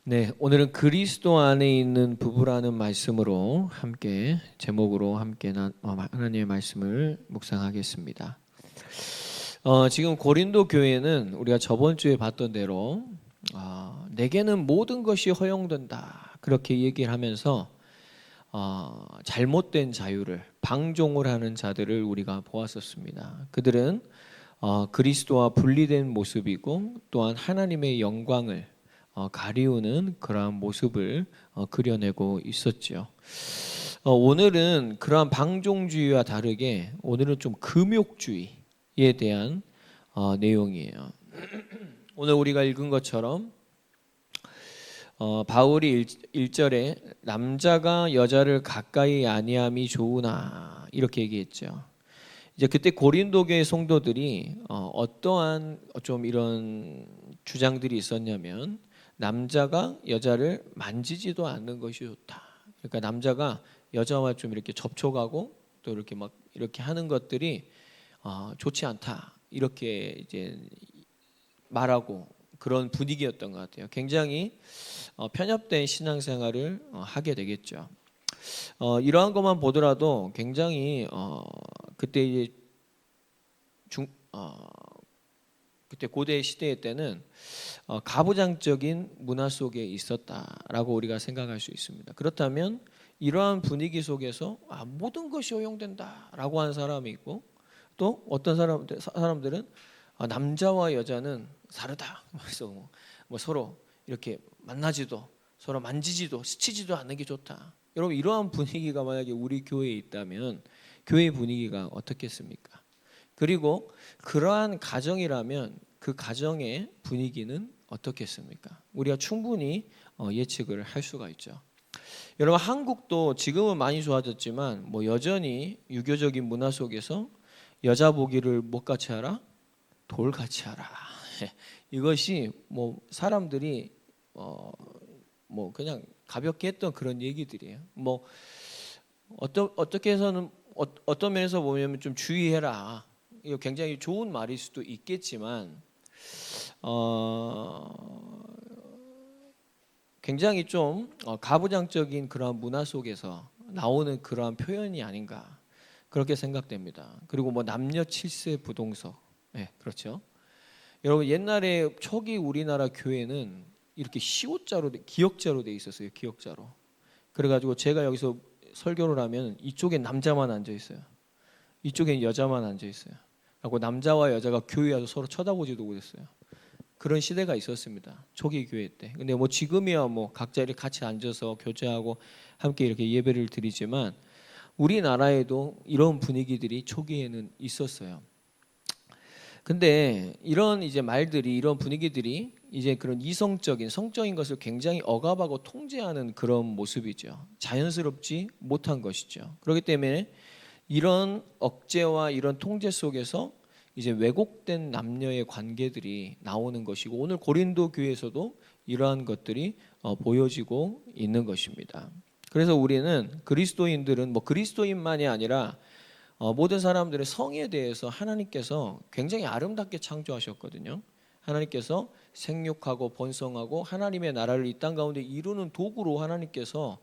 네, 오늘은 그리스도 안에 있는 부부라는 말씀으로 제목으로 하나님의 말씀을 묵상하겠습니다. 지금 고린도 교회는 우리가 저번 주에 봤던 대로 내게는 모든 것이 허용된다 그렇게 얘기를 하면서 잘못된 자유를 방종을 하는 자들을 우리가 보았었습니다. 그들은 그리스도와 분리된 모습이고 또한 하나님의 영광을 가리우는 그러한 모습을 그려내고 있었죠. 오늘은 그러한 방종주의와 다르게 오늘은 좀 금욕주의에 대한 내용이에요. 오늘 우리가 읽은 것처럼 바울이 1절에 남자가 여자를 가까이 아니함이 좋으나 이렇게 얘기했죠. 이제 그때 고린도 교회 성도들이 어떠한 좀 이런 주장들이 있었냐면 남자가 여자를 만지지도 않는 것이 좋다. 그러니까 남자가 여자와 좀 이렇게 접촉하고 또 이렇게 막 이렇게 하는 것들이 좋지 않다. 이렇게 이제 말하고 그런 분위기였던 것 같아요. 굉장히 편협된 신앙생활을 하게 되겠죠. 이러한 것만 보더라도 굉장히 그때 이제 그때 고대 시대 때는 가부장적인 문화 속에 있었다라고 우리가 생각할 수 있습니다. 그렇다면 이러한 분위기 속에서 모든 것이 허용된다라고 하는 사람이 있고 또 어떤 사람들은 남자와 여자는 다르다. 그래서 뭐 서로 이렇게 만나지도 서로 만지지도 스치지도 않는 게 좋다. 여러분 이러한 분위기가 만약에 우리 교회에 있다면 교회 분위기가 어떻겠습니까? 그리고 그러한 가정이라면 그 가정의 분위기는 어떻겠습니까? 우리가 충분히 예측을 할 수가 있죠. 여러분 한국도 지금은 많이 좋아졌지만 뭐 여전히 유교적인 문화 속에서 여자 보기를 뭐같이 하라? 돌같이 하라. 이것이 뭐 사람들이 뭐 그냥 가볍게 했던 그런 얘기들이에요. 뭐 어떻게 해서는 어떤 면에서 보면 좀 주의해라. 이거 굉장히 좋은 말일 수도 있겠지만 굉장히 좀 가부장적인 그런 문화 속에서 나오는 그러한 표현이 아닌가 그렇게 생각됩니다. 그리고 뭐 남녀 칠세 부동석, 네, 그렇죠. 여러분 옛날에 초기 우리나라 교회는 이렇게 시옷자로 기역자로 돼 있었어요. 기역자로. 그래가지고 제가 여기서 설교를 하면 이쪽에 남자만 앉아 있어요. 이쪽엔 여자만 앉아 있어요. 하고 남자와 여자가 교회 와서 서로 쳐다보지도 못했어요. 그런 시대가 있었습니다. 초기 교회 때. 근데 뭐 지금이야 뭐 각자 이렇게 같이 앉아서 교제하고 함께 이렇게 예배를 드리지만 우리나라에도 이런 분위기들이 초기에는 있었어요. 근데 이런 이제 말들이 이런 분위기들이 이제 그런 이성적인 성적인 것을 굉장히 억압하고 통제하는 그런 모습이죠. 자연스럽지 못한 것이죠. 그렇기 때문에 이런 억제와 이런 통제 속에서 이제 왜곡된 남녀의 관계들이 나오는 것이고 오늘 고린도 교회에서도 이러한 것들이 보여지고 있는 것입니다. 그래서 우리는 그리스도인들은 뭐 그리스도인만이 아니라 모든 사람들의 성에 대해서 하나님께서 굉장히 아름답게 창조하셨거든요. 하나님께서 생육하고 번성하고 하나님의 나라를 이 땅 가운데 이루는 도구로 하나님께서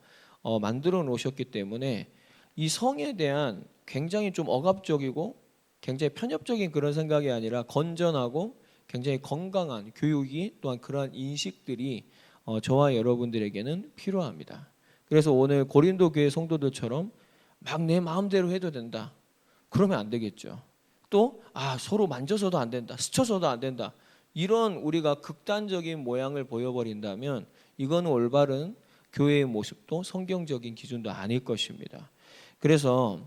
만들어 놓으셨기 때문에 이 성에 대한 굉장히 좀 억압적이고 굉장히 편협적인 그런 생각이 아니라 건전하고 굉장히 건강한 교육이 또한 그러한 인식들이 저와 여러분들에게는 필요합니다. 그래서 오늘 고린도 교회 성도들처럼 막 내 마음대로 해도 된다. 그러면 안 되겠죠. 또 서로 만져서도 안 된다. 스쳐서도 안 된다. 이런 우리가 극단적인 모양을 보여버린다면 이거는 올바른 교회의 모습도 성경적인 기준도 아닐 것입니다. 그래서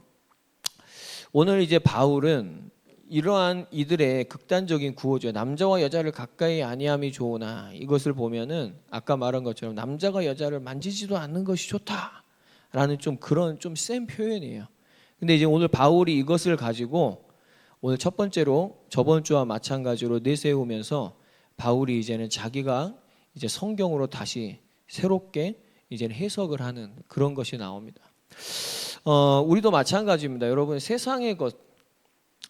오늘 이제 바울은 이러한 이들의 극단적인 구호죠. 남자와 여자를 가까이 아니함이 좋으나 이것을 보면은 아까 말한 것처럼 남자가 여자를 만지지도 않는 것이 좋다라는 좀 그런 좀 센 표현이에요. 근데 이제 오늘 바울이 이것을 가지고 오늘 첫 번째로 저번 주와 마찬가지로 내세우면서 바울이 이제는 자기가 이제 성경으로 다시 새롭게 이제는 해석을 하는 그런 것이 나옵니다. 우리도 마찬가지입니다. 여러분 세상의 것,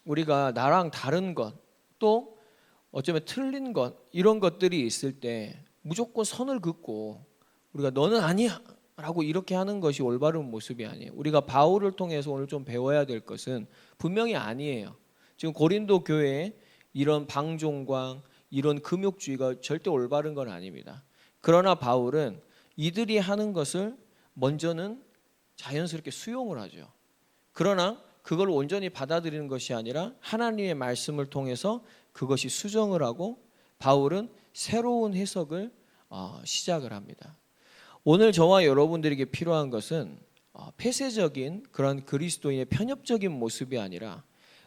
우리가 나랑 다른 것, 또 어쩌면 틀린 것 이런 것들이 있을 때 무조건 선을 긋고 우리가 너는 아니야 라고 이렇게 하는 것이 올바른 모습이 아니에요. 우리가 바울을 통해서 오늘 좀 배워야 될 것은 분명히 아니에요. 지금 고린도 교회에 이런 방종과 이런 금욕주의가 절대 올바른 건 아닙니다. 그러나 바울은 이들이 하는 것을 먼저는 자연스럽게 수용을 하죠. 그러나 그걸 온전히 받아들이는 것이 아니라 하나님의 말씀을 통해서 그것이 수정을 하고 바울은 새로운 해석을 시작을 합니다. 오늘 저와 여러분들에게 필요한 것은 폐쇄적인 그런 그리스도인의 편협적인 모습이 아니라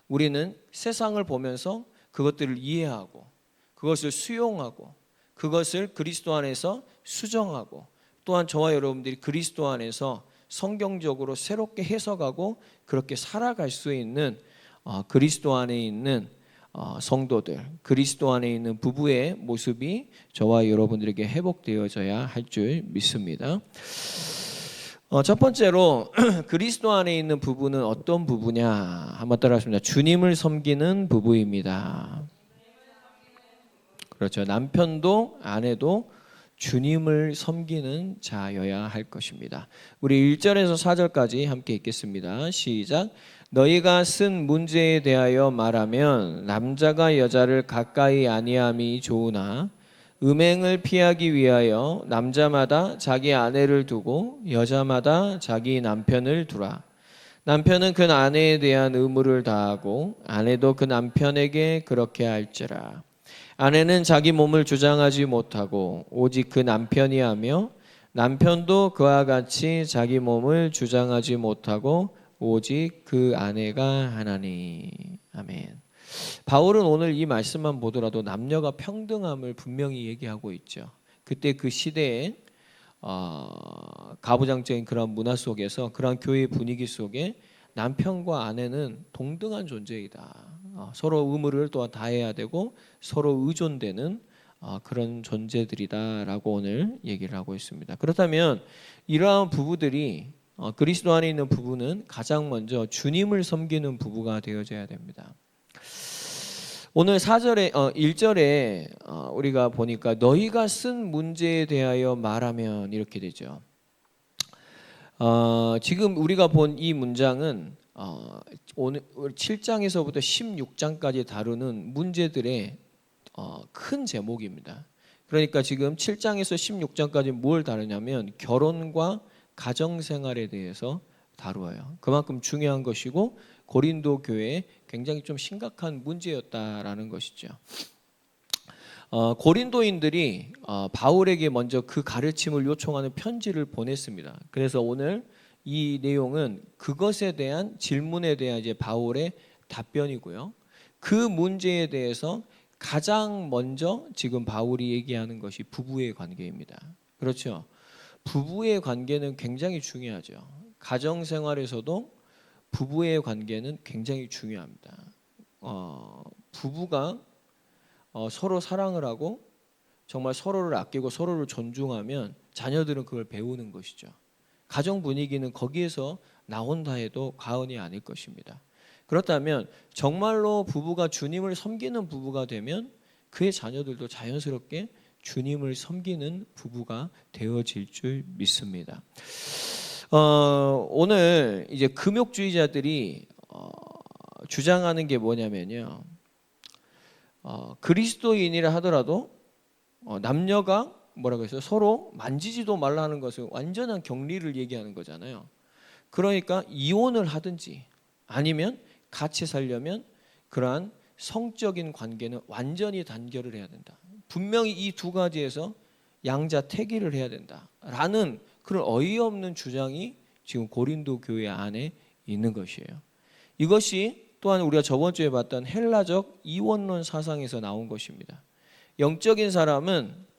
우리는 세상을 보면서 그것들을 이해하고 그것을 수용하고 그것을 그리스도 안에서 수정하고 또한 저와 여러분들이 그리스도 안에서 성경적으로 새롭게 해석하고 그렇게 살아갈 수 있는 그리스도 안에 있는 성도들, 그리스도 안에 있는 부부의 모습이 저와 여러분들에게 회복되어져야 할 줄 믿습니다. 첫 번째로 그리스도 안에 있는 부부는 어떤 부부냐 한번 따라하겠습니다. 주님을 섬기는 부부입니다. 그렇죠. 남편도 아내도 주님을 섬기는 자여야 할 것입니다. 우리 1절에서 4절까지 함께 읽겠습니다. 시작. 너희가 쓴 문제에 대하여 말하면 남자가 여자를 가까이 아니함이 좋으나 음행을 피하기 위하여 남자마다 자기 아내를 두고 여자마다 자기 남편을 두라. 남편은 그 아내에 대한 의무를 다하고 아내도 그 남편에게 그렇게 할지라. 아내는 자기 몸을 주장하지 못하고 오직 그 남편이 하며 남편도 그와 같이 자기 몸을 주장하지 못하고 오직 그 아내가 하나니. 아멘. 바울은 오늘 이 말씀만 보더라도 남녀가 평등함을 분명히 얘기하고 있죠. 그때 그 시대에 가부장적인 그런 문화 속에서 그런 교회 분위기 속에 남편과 아내는 동등한 존재이다. 서로 의무를 또한 다해야 되고 서로 의존되는 그런 존재들이다라고 오늘 얘기를 하고 있습니다. 그렇다면 이러한 부부들이 그리스도 안에 있는 부부는 가장 먼저 주님을 섬기는 부부가 되어져야 됩니다. 오늘 1절에 우리가 보니까 너희가 쓴 문제에 대하여 말하면 이렇게 되죠. 지금 우리가 본 이 문장은 오늘 7장에서부터 16장까지 다루는 문제들의 큰 제목입니다. 그러니까 지금 7장에서 16장까지 뭘 다루냐면 결혼과 가정생활에 대해서 다루어요. 그만큼 중요한 것이고 고린도 교회에 굉장히 좀 심각한 문제였다라는 것이죠. 고린도인들이 바울에게 먼저 그 가르침을 요청하는 편지를 보냈습니다. 그래서 오늘 이 내용은 그것에 대한 질문에 대한 이제 바울의 답변이고요. 그 문제에 대해서 가장 먼저 지금 바울이 얘기하는 것이 부부의 관계입니다. 그렇죠. 부부의 관계는 굉장히 중요하죠. 가정 생활에서도 부부의 관계는 굉장히 중요합니다. 부부가 서로 사랑을 하고 정말 서로를 아끼고 서로를 존중하면 자녀들은 그걸 배우는 것이죠. 가정 분위기는 거기에서 나온다 해도 과언이 아닐 것입니다. 그렇다면 정말로 부부가 주님을 섬기는 부부가 되면 그의 자녀들도 자연스럽게 주님을 섬기는 부부가 되어질 줄 믿습니다. 오늘 이제 금욕주의자들이 주장하는 게 뭐냐면요. 그리스도인이라 하더라도 남녀가 뭐라고 했어요? 서로 만지지도 말라는 것은 완전한 격리를 얘기하는 거잖아요. 그러니까 이혼을 하든지 아니면 같이 살려면 그러한 성적인 관계는 완전히 단결을 해야 된다. 분명히 이 두 가지에서 양자택일을 해야 된다라는 그런 어이없는 주장이 지금 고린도 교회 안에 있는 것이에요. 이것이 또한 우리가 저번 주에 봤던 헬라적 이원론 사상에서 나온 것입니다. 영적인 사람은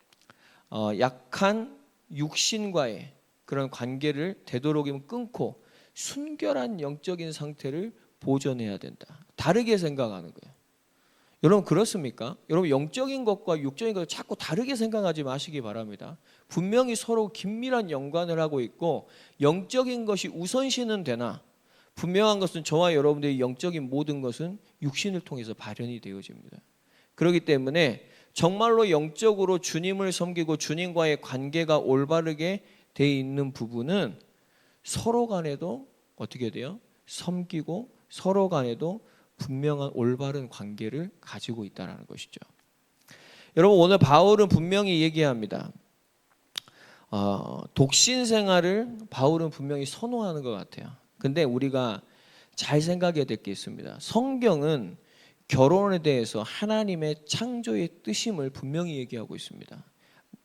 약한 육신과의 그런 관계를 되도록이면 끊고 순결한 영적인 상태를 보존해야 된다. 다르게 생각하는 거예요. 여러분 그렇습니까? 여러분 영적인 것과 육적인 것을 자꾸 다르게 생각하지 마시기 바랍니다. 분명히 서로 긴밀한 연관을 하고 있고 영적인 것이 우선시는 되나 분명한 것은 저와 여러분들의 영적인 모든 것은 육신을 통해서 발현이 되어집니다. 그렇기 때문에 정말로 영적으로 주님을 섬기고 주님과의 관계가 올바르게 돼 있는 부부는 서로 간에도 어떻게 돼요? 섬기고 서로 간에도 분명한 올바른 관계를 가지고 있다는 것이죠. 여러분, 오늘 바울은 분명히 얘기합니다. 독신 생활을 바울은 분명히 선호하는 것 같아요. 근데 우리가 잘 생각해야 될 게 있습니다. 성경은 결혼에 대해서 하나님의 창조의 뜻임을 분명히 얘기하고 있습니다.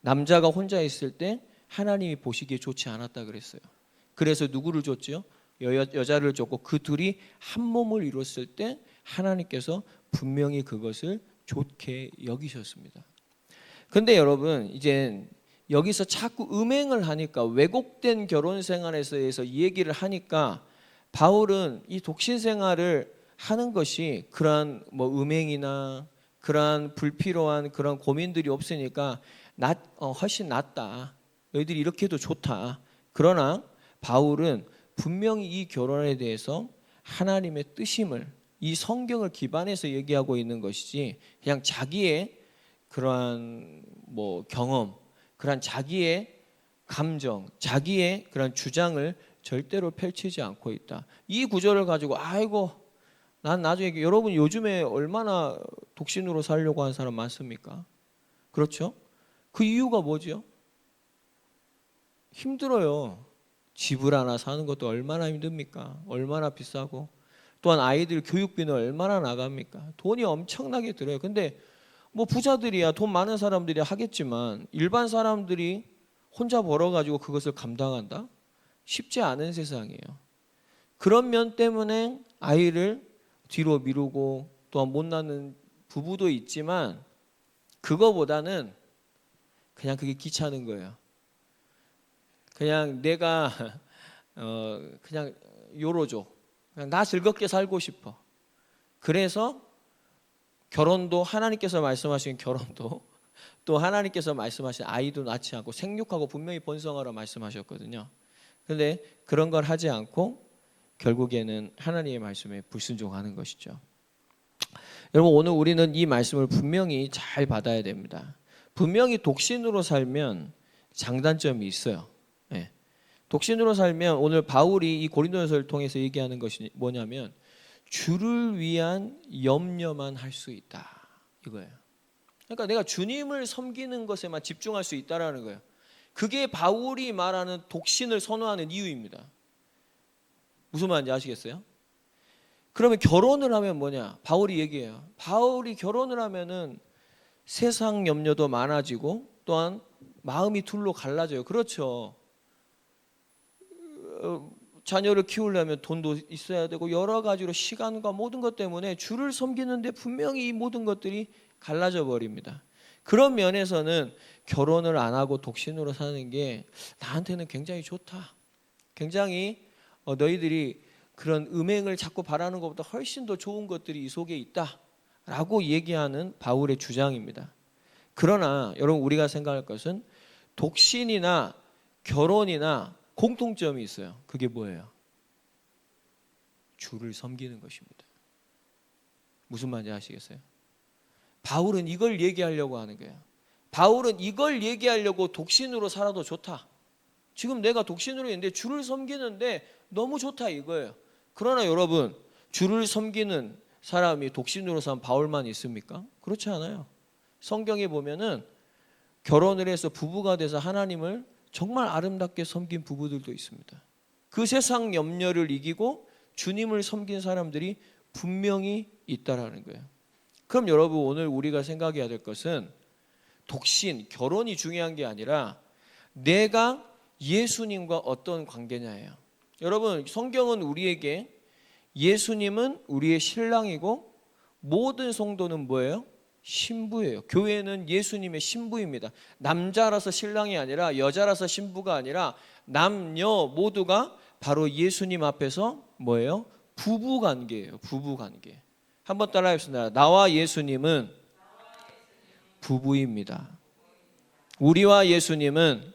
남자가 혼자 있을 때 하나님이 보시기에 좋지 않았다 그랬어요. 그래서 누구를 줬죠? 여자를 줬고 그 둘이 한 몸을 이뤘을 때 하나님께서 분명히 그것을 좋게 여기셨습니다. 근데 여러분, 이제 여기서 자꾸 음행을 하니까, 왜곡된 결혼 생활에서 이 얘기를 하니까 바울은 이 독신 생활을 하는 것이 그러한 음행이나 그러한 불필요한 그런 고민들이 없으니까 훨씬 낫다. 너희들이 이렇게 해도 좋다. 그러나 바울은 분명히 이 결혼에 대해서 하나님의 뜻임을 이 성경을 기반해서 얘기하고 있는 것이지, 그냥 자기의 그러한 경험, 그러한 자기의 감정, 자기의 그런 주장을 절대로 펼치지 않고 있다. 이 구절을 가지고 아이고 난 나중에, 여러분 요즘에 얼마나 독신으로 살려고 하는 사람 많습니까? 그렇죠? 그 이유가 뭐죠? 힘들어요. 집을 하나 사는 것도 얼마나 힘듭니까? 얼마나 비싸고, 또한 아이들 교육비는 얼마나 나갑니까? 돈이 엄청나게 들어요. 근데 부자들이야, 돈 많은 사람들이 하겠지만 일반 사람들이 혼자 벌어가지고 그것을 감당한다? 쉽지 않은 세상이에요. 그런 면 때문에 아이를 뒤로 미루고 또한 못 낳는 부부도 있지만, 그거보다는 그냥 그게 귀찮은 거예요. 그냥 내가 그냥 요로조, 그냥 나 즐겁게 살고 싶어. 그래서 결혼도, 하나님께서 말씀하신 결혼도, 또 하나님께서 말씀하신 아이도 낳지 않고 생육하고 분명히 번성하라 말씀하셨거든요. 그런데 그런 걸 하지 않고 결국에는 하나님의 말씀에 불순종하는 것이죠. 여러분, 오늘 우리는 이 말씀을 분명히 잘 받아야 됩니다. 분명히 독신으로 살면 장단점이 있어요. 네. 독신으로 살면, 오늘 바울이 이 고린도전서를 통해서 얘기하는 것이 뭐냐면 주를 위한 염려만 할 수 있다, 이거예요. 그러니까 내가 주님을 섬기는 것에만 집중할 수 있다라는 거예요. 그게 바울이 말하는 독신을 선호하는 이유입니다. 무슨 말인지 아시겠어요? 그러면 결혼을 하면 뭐냐? 바울이 얘기해요. 바울이 결혼을 하면은 세상 염려도 많아지고 또한 마음이 둘로 갈라져요. 그렇죠. 자녀를 키우려면 돈도 있어야 되고 여러 가지로 시간과 모든 것 때문에 주를 섬기는데 분명히 이 모든 것들이 갈라져 버립니다. 그런 면에서는 결혼을 안 하고 독신으로 사는 게 나한테는 굉장히 좋다. 굉장히 너희들이 그런 음행을 자꾸 바라는 것보다 훨씬 더 좋은 것들이 이 속에 있다라고 얘기하는 바울의 주장입니다. 그러나 여러분, 우리가 생각할 것은 독신이나 결혼이나 공통점이 있어요. 그게 뭐예요? 주를 섬기는 것입니다. 무슨 말인지 아시겠어요? 바울은 이걸 얘기하려고 하는 거예요. 바울은 이걸 얘기하려고 독신으로 살아도 좋다. 지금 내가 독신으로 있는데 주를 섬기는데 너무 좋다, 이거예요. 그러나 여러분, 주를 섬기는 사람이 독신으로 산 바울만 있습니까? 그렇지 않아요. 성경에 보면은 결혼을 해서 부부가 돼서 하나님을 정말 아름답게 섬긴 부부들도 있습니다. 그 세상 염려를 이기고 주님을 섬긴 사람들이 분명히 있다라는 거예요. 그럼 여러분, 오늘 우리가 생각해야 될 것은 독신, 결혼이 중요한 게 아니라 내가 예수님과 어떤 관계냐예요. 여러분, 성경은 우리에게 예수님은 우리의 신랑이고 모든 성도는 뭐예요? 신부예요. 교회는 예수님의 신부입니다. 남자라서 신랑이 아니라, 여자라서 신부가 아니라 남녀 모두가 바로 예수님 앞에서 뭐예요? 부부관계예요. 부부관계. 한번 따라해봅시다. 나와 예수님은 부부입니다. 우리와 예수님은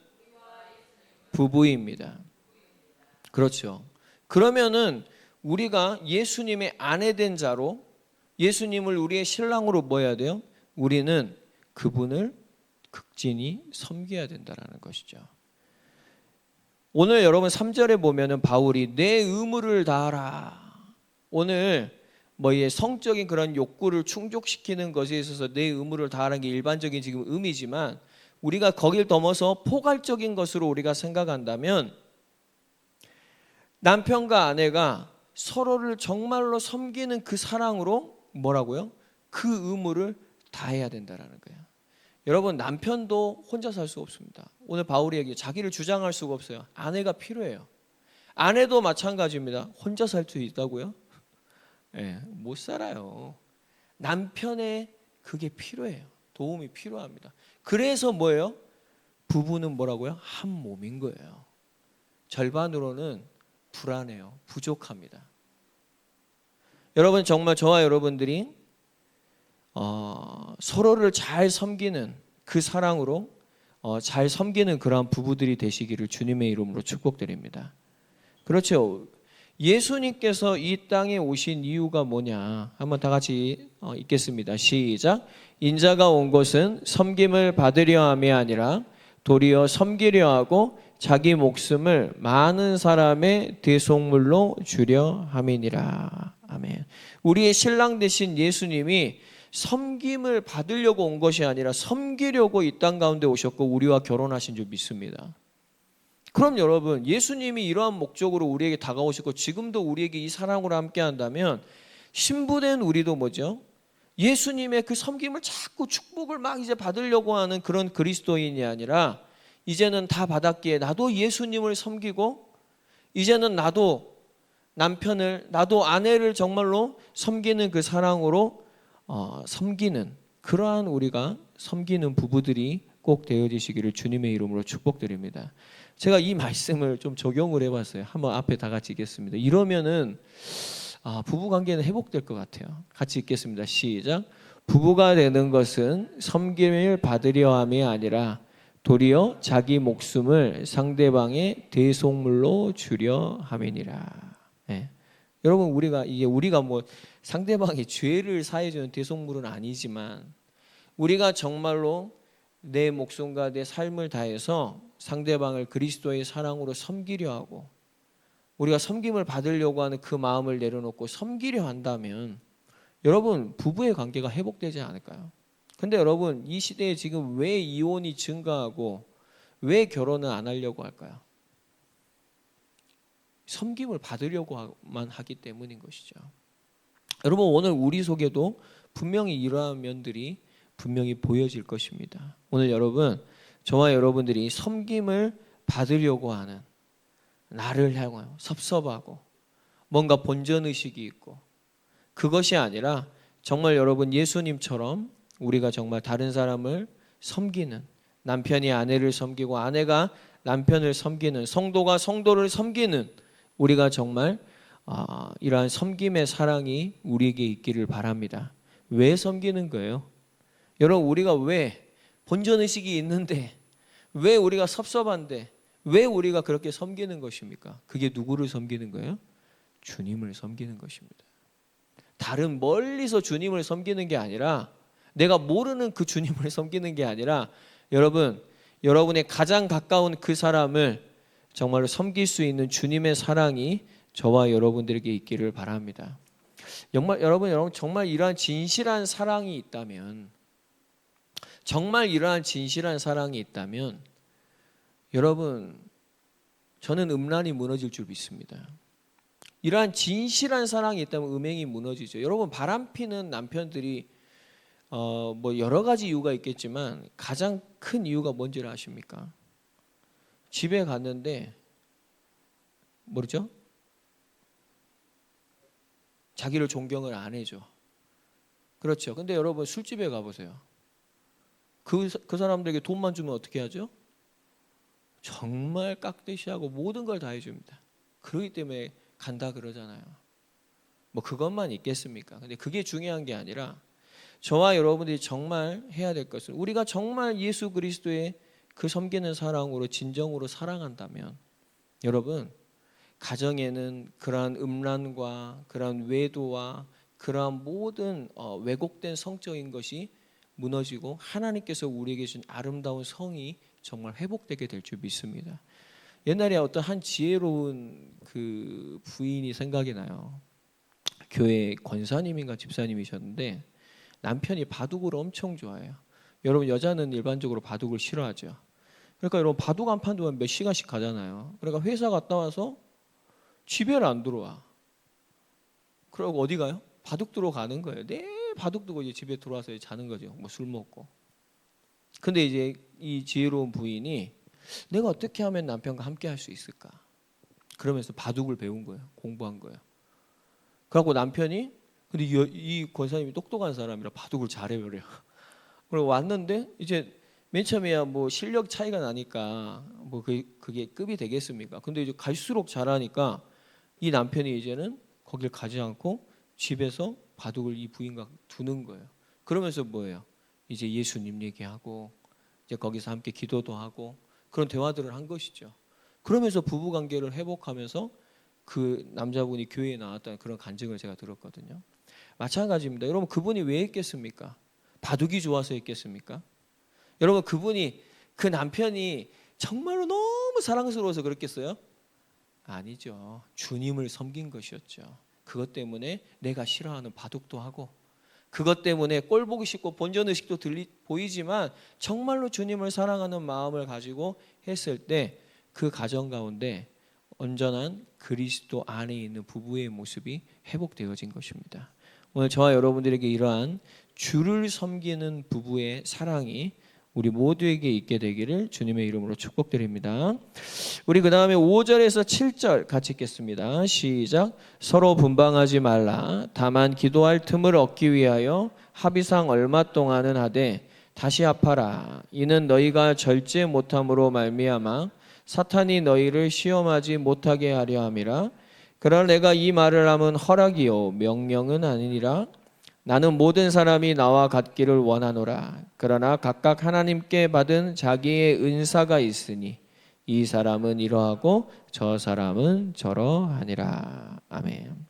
부부입니다. 그렇죠. 그러면은 우리가 예수님의 아내 된 자로, 예수님을 우리의 신랑으로 뭐 해야 돼요? 우리는 그분을 극진히 섬겨야 된다라는 것이죠. 오늘 여러분 3절에 보면은 바울이 내 의무를 다하라. 오늘 이 성적인 그런 욕구를 충족시키는 것에 있어서 내 의무를 다하는 게 일반적인 지금 의미지만, 우리가 거길 넘어서 포괄적인 것으로 우리가 생각한다면 남편과 아내가 서로를 정말로 섬기는 그 사랑으로 뭐라고요? 그 의무를 다해야 된다라는 거예요. 여러분, 남편도 혼자 살 수 없습니다. 오늘 바울이 얘기해 자기를 주장할 수가 없어요. 아내가 필요해요. 아내도 마찬가지입니다. 혼자 살 수 있다고요? 네, 못 살아요. 남편의 그게 필요해요. 도움이 필요합니다. 그래서 뭐예요? 부부는 뭐라고요? 한 몸인 거예요. 절반으로는 불안해요. 부족합니다. 여러분, 정말 저와 여러분들이 서로를 잘 섬기는 그 사랑으로 잘 섬기는 그러한 부부들이 되시기를 주님의 이름으로 축복드립니다. 그렇죠. 예수님께서 이 땅에 오신 이유가 뭐냐? 한번 다 같이 읽겠습니다. 시작. 인자가 온 것은 섬김을 받으려 함이 아니라 도리어 섬기려 하고 자기 목숨을 많은 사람의 대속물로 주려 함이니라. 아멘. 우리의 신랑 되신 예수님이 섬김을 받으려고 온 것이 아니라 섬기려고 이 땅 가운데 오셨고 우리와 결혼하신 줄 믿습니다. 그럼 여러분, 예수님이 이러한 목적으로 우리에게 다가오셨고 지금도 우리에게 이 사랑으로 함께 한다면 신부된 우리도 뭐죠? 예수님의 그 섬김을 자꾸 축복을 막 이제 받으려고 하는 그런 그리스도인이 아니라 이제는 다 받았기에 나도 예수님을 섬기고 이제는 나도 남편을, 나도 아내를 정말로 섬기는 그 사랑으로 섬기는 그러한 우리가 섬기는 부부들이 꼭 되어지시기를 주님의 이름으로 축복드립니다. 제가 이 말씀을 좀 적용을 해봤어요. 한번 앞에 다 같이 읽겠습니다. 이러면은 부부관계는 회복될 것 같아요. 같이 읽겠습니다. 시작. 부부가 되는 것은 섬김을 받으려 함이 아니라 도리어 자기 목숨을 상대방의 대속물로 주려 함이니라. 네. 여러분, 우리가 뭐 상대방의 죄를 사해주는 대속물은 아니지만 우리가 정말로 내 목숨과 내 삶을 다해서 상대방을 그리스도의 사랑으로 섬기려 하고 우리가 섬김을 받으려고 하는 그 마음을 내려놓고 섬기려 한다면 여러분, 부부의 관계가 회복되지 않을까요? 근데 여러분, 이 시대에 지금 왜 이혼이 증가하고 왜 결혼을 안 하려고 할까요? 섬김을 받으려고만 하기 때문인 것이죠. 여러분, 오늘 우리 속에도 분명히 이러한 면들이 분명히 보여질 것입니다. 오늘 여러분, 저와 여러분들이 섬김을 받으려고 하는, 나를 향하여 섭섭하고 뭔가 본전의식이 있고 그것이 아니라 정말 여러분 예수님처럼 우리가 정말 다른 사람을 섬기는, 남편이 아내를 섬기고 아내가 남편을 섬기는, 성도가 성도를 섬기는 우리가 정말 이러한 섬김의 사랑이 우리에게 있기를 바랍니다. 왜 섬기는 거예요? 여러분, 우리가 왜 본전의식이 있는데 왜 우리가 섭섭한데 왜 우리가 그렇게 섬기는 것입니까? 그게 누구를 섬기는 거예요? 주님을 섬기는 것입니다. 다른 멀리서 주님을 섬기는 게 아니라 내가 모르는 그 주님을 섬기는 게 아니라 여러분의 가장 가까운 그 사람을 정말로 섬길 수 있는 주님의 사랑이 저와 여러분들에게 있기를 바랍니다. 여러분 정말 이러한 진실한 사랑이 있다면 여러분, 저는 음란이 무너질 줄 믿습니다. 이러한 진실한 사랑이 있다면 음행이 무너지죠. 여러분, 바람피는 남편들이 뭐 여러 가지 이유가 있겠지만 가장 큰 이유가 뭔지를 아십니까? 집에 갔는데 모르죠? 자기를 존경을 안 해줘. 그렇죠. 근데 여러분, 술집에 가보세요. 그 사람들에게 돈만 주면 어떻게 하죠? 정말 깍듯이하고 모든 걸 다 해줍니다. 그렇기 때문에 간다 그러잖아요. 뭐 그것만 있겠습니까? 근데 그게 중요한 게 아니라 저와 여러분들이 정말 해야 될 것은 우리가 정말 예수 그리스도의 그 섬기는 사랑으로 진정으로 사랑한다면 여러분, 가정에는 그러한 음란과 그러한 외도와 그러한 모든 왜곡된 성적인 것이 무너지고 하나님께서 우리에게 주신 아름다운 성이 정말 회복되게 될 줄 믿습니다. 옛날에 어떤 한 지혜로운 그 부인이 생각이 나요. 교회 권사님인가 집사님이셨는데 남편이 바둑을 엄청 좋아해요. 여러분 여자는 일반적으로 바둑을 싫어하죠. 그러니까 여러분 바둑 한 판 두면 몇 시간씩 가잖아요. 그러니까 회사 갔다 와서 집에는 안 들어와. 그러고 어디 가요? 바둑 두러 가는 거예요. 네, 바둑 두고 이제 집에 들어와서 자는 거죠. 뭐 술 먹고. 근데 이제 이 지혜로운 부인이 내가 어떻게 하면 남편과 함께 할 수 있을까? 그러면서 바둑을 배운 거예요. 공부한 거예요. 그래갖고 남편이 근데 이 권사님이 똑똑한 사람이라 바둑을 잘해버려요. 그리고 왔는데 이제 맨 처음에야 뭐 실력 차이가 나니까 뭐 그게 급이 되겠습니까? 근데 이제 갈수록 잘하니까 이 남편이 이제는 거길 가지 않고 집에서 바둑을 이 부인과 두는 거예요. 그러면서 뭐예요? 이제 예수님 얘기하고 이제 거기서 함께 기도도 하고 그런 대화들을 한 것이죠. 그러면서 부부 관계를 회복하면서 그 남자분이 교회에 나왔다는 그런 간증을 제가 들었거든요. 마찬가지입니다. 여러분 그분이 왜 했겠습니까? 바둑이 좋아서 했겠습니까? 여러분 그분이 그 남편이 정말로 너무 사랑스러워서 그랬겠어요? 아니죠. 주님을 섬긴 것이었죠. 그것 때문에 내가 싫어하는 바둑도 하고 그것 때문에 꼴 보기 싫고 본전의식도 보이지만 정말로 주님을 사랑하는 마음을 가지고 했을 때 그 가정 가운데 온전한 그리스도 안에 있는 부부의 모습이 회복되어진 것입니다. 오늘 저와 여러분들에게 이러한 주를 섬기는 부부의 사랑이 우리 모두에게 있게 되기를 주님의 이름으로 축복드립니다. 우리 그 다음에 5절에서 7절 같이 읽겠습니다. 시작. 서로 분방하지 말라. 다만 기도할 틈을 얻기 위하여 합의상 얼마 동안은 하되 다시 합하라. 이는 너희가 절제 못함으로 말미암아 사탄이 너희를 시험하지 못하게 하려 함이라. 그러나 내가 이 말을 함은 허락이요 명령은 아니니라. 나는 모든 사람이 나와 같기를 원하노라. 그러나 각각 하나님께 받은 자기의 은사가 있으니 이 사람은 이러하고 저 사람은 저러하니라. 아멘.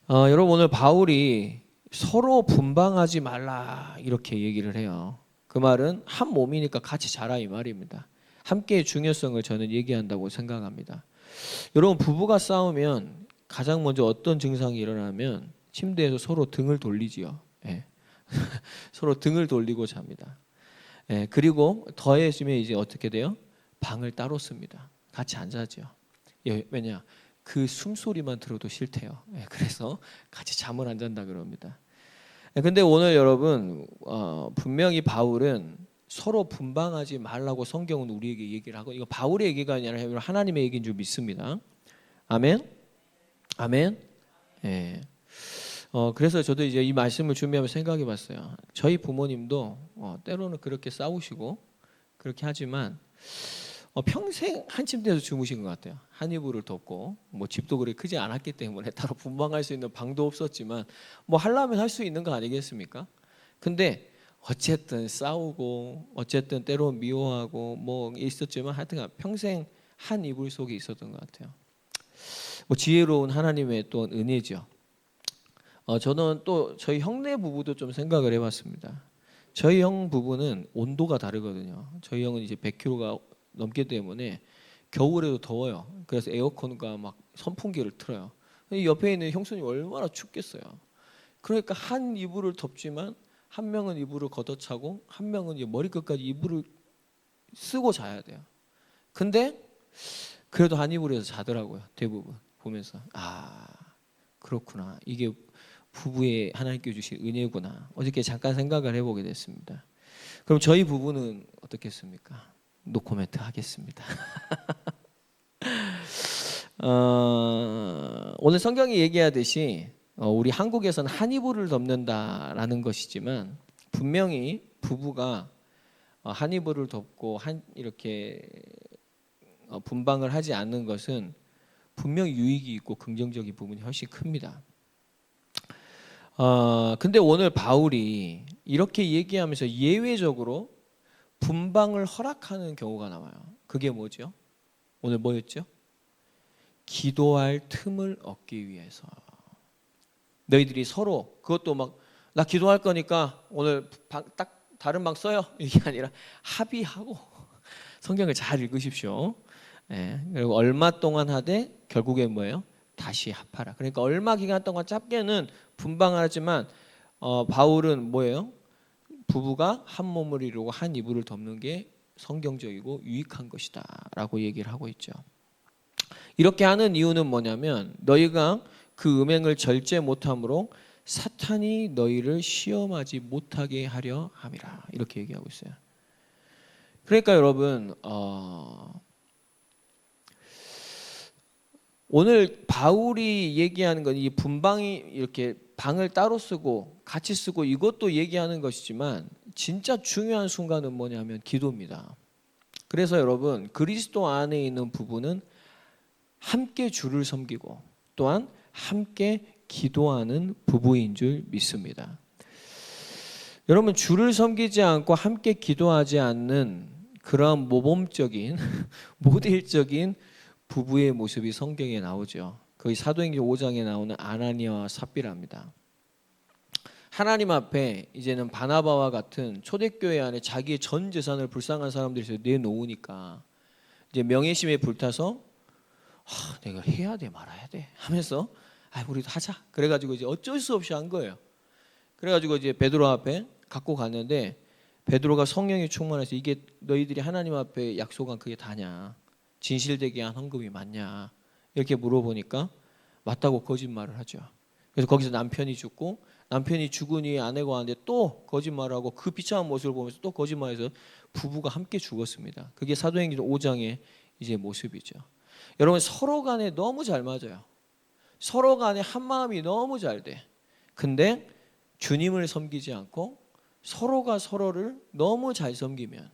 여러분 오늘 바울이 서로 분방하지 말라 이렇게 얘기를 해요. 그 말은 한 몸이니까 같이 자라 이 말입니다. 함께의 중요성을 저는 얘기한다고 생각합니다. 여러분 부부가 싸우면 가장 먼저 어떤 증상이 일어나면 침대에서 서로 등을 돌리지요. 예. 서로 등을 돌리고 잡니다. 예. 그리고 더해지면 이제 어떻게 돼요? 방을 따로 씁니다. 같이 안 자죠. 예. 왜냐? 그 숨소리만 들어도 싫대요. 예. 그래서 같이 잠을 안 잔다 그럽니다. 예. 근데 오늘 여러분 분명히 바울은 서로 분방하지 말라고 성경은 우리에게 얘기를 하고 이거 바울의 얘기가 아니라 하나님의 얘기인 줄 믿습니다. 아멘. 아멘. 예. 그래서 저도 이제 이 말씀을 준비하면서 생각해 봤어요. 저희 부모님도 때로는 그렇게 싸우시고 그렇게 하지만 평생 한 침대에서 주무신 것 같아요. 한 이불을 덮고 뭐 집도 그렇게 크지 않았기 때문에 따로 분방할 수 있는 방도 없었지만 뭐 하려면 할 수 있는 거 아니겠습니까? 근데 어쨌든 싸우고 어쨌든 때로는 미워하고 뭐 있었지만 하여튼 평생 한 이불 속에 있었던 것 같아요. 뭐 지혜로운 하나님의 또 은혜죠. 저는 또 저희 형네 부부도 좀 생각을 해봤습니다. 저희 형 부부는 온도가 다르거든요. 저희 형은 이제 100kg가 넘기 때문에 겨울에도 더워요. 그래서 에어컨과 막 선풍기를 틀어요. 옆에 있는 형수님 얼마나 춥겠어요. 그러니까 한 이불을 덮지만 한 명은 이불을 걷어차고 한 명은 이제 머리끝까지 이불을 쓰고 자야 돼요. 근데 그래도 한 이불에서 자더라고요. 대부분 보면서 그렇구나. 이게 부부의 하나님께 주신 은혜구나. 어저께 잠깐 생각을 해보게 됐습니다. 그럼 저희 부부는 어떻겠습니까? 노코멘트 하겠습니다. 오늘 성경이 얘기하듯이 우리 한국에서는 한 이불을 덮는다라는 것이지만 분명히 부부가 한 이불을 덮고 이렇게 분방을 하지 않는 것은 분명히 유익이 있고 긍정적인 부분이 훨씬 큽니다. 근데 오늘 바울이 이렇게 얘기하면서 예외적으로 분방을 허락하는 경우가 나와요. 그게 뭐죠? 오늘 뭐였죠? 기도할 틈을 얻기 위해서. 너희들이 서로 그것도 막 나 기도할 거니까 오늘 딱 다른 방 써요. 이게 아니라 합의하고 성경을 잘 읽으십시오. 예, 그리고 얼마 동안 하되 결국에 뭐예요? 다시 합하라. 그러니까 얼마 기간 동안 짧게는 분방하지만 바울은 뭐예요? 부부가 한 몸을 이루고 한 이불을 덮는 게 성경적이고 유익한 것이다 라고 얘기를 하고 있죠. 이렇게 하는 이유는 뭐냐면 너희가 그 음행을 절제 못함으로 사탄이 너희를 시험하지 못하게 하려 함이라 이렇게 얘기하고 있어요. 그러니까 여러분 오늘 바울이 얘기하는 건 이 분방이 이렇게 방을 따로 쓰고 같이 쓰고 이것도 얘기하는 것이지만 진짜 중요한 순간은 뭐냐면 기도입니다. 그래서 여러분 그리스도 안에 있는 부부는 함께 주를 섬기고 또한 함께 기도하는 부부인 줄 믿습니다. 여러분 주를 섬기지 않고 함께 기도하지 않는 그런 모범적인 모델적인 부부의 모습이 성경에 나오죠. 거기 사도행전 5장에 나오는 아나니아와 삽비라입니다. 하나님 앞에 이제는 바나바와 같은 초대교회 안에 자기의 전 재산을 불쌍한 사람들이 내놓으니까 이제 명예심에 불타서 내가 해야 돼 말아야 돼 하면서 우리도 하자. 그래가지고 이제 어쩔 수 없이 한 거예요. 그래가지고 이제 베드로 앞에 갖고 갔는데 베드로가 성령이 충만해서 이게 너희들이 하나님 앞에 약속한 그게 다냐? 진실되게 한 헌금이 맞냐? 이렇게 물어보니까 맞다고 거짓말을 하죠. 그래서 거기서 남편이 죽고 남편이 죽은 후에 아내가 왔는데 또 거짓말하고 그 비참한 모습을 보면서 또 거짓말해서 부부가 함께 죽었습니다. 그게 사도행전 5장의 이제 모습이죠. 여러분 서로 간에 너무 잘 맞아요. 서로 간에 한 마음이 너무 잘 돼. 근데 주님을 섬기지 않고 서로가 서로를 너무 잘 섬기면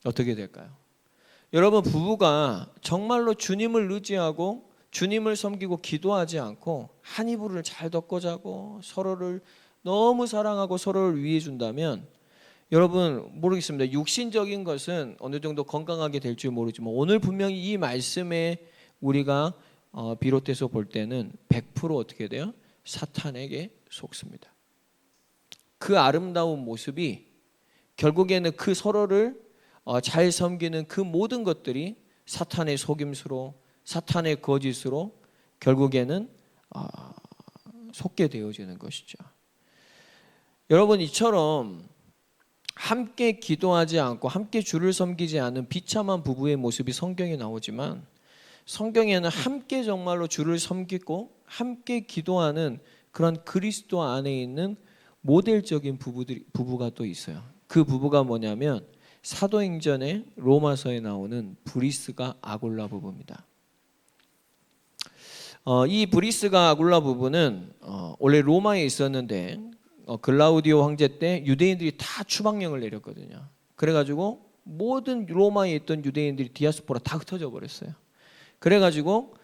어떻게 될까요? 여러분 부부가 정말로 주님을 의지하고 주님을 섬기고 기도하지 않고 한 이불을 잘 덮고 자고 서로를 너무 사랑하고 서로를 위해 준다면 여러분 모르겠습니다. 육신적인 것은 어느 정도 건강하게 될지 모르지만 오늘 분명히 이 말씀에 우리가 비롯해서 볼 때는 100% 어떻게 돼요? 사탄에게 속습니다. 그 아름다운 모습이 결국에는 그 서로를 잘 섬기는 그 모든 것들이 사탄의 속임수로 사탄의 거짓으로 결국에는 속게 되어지는 것이죠. 여러분 이처럼 함께 기도하지 않고 함께 주를 섬기지 않은 비참한 부부의 모습이 성경에 나오지만 성경에는 함께 정말로 주를 섬기고 함께 기도하는 그런 그리스도 안에 있는 모델적인 부부가 또 있어요. 그 부부가 뭐냐면 사도행전의 로마서에 나오는 브리스가 아굴라 부부입니다. 이 브리스가 아굴라 부부는 원래 로마에 있었는데 글라우디오 황제 때 유대인들이 다 추방령을 내렸거든요. 그래가지고 모든 로마에 있던 유대인들이 디아스포라 다 흩어져 버렸어요. 그래가지고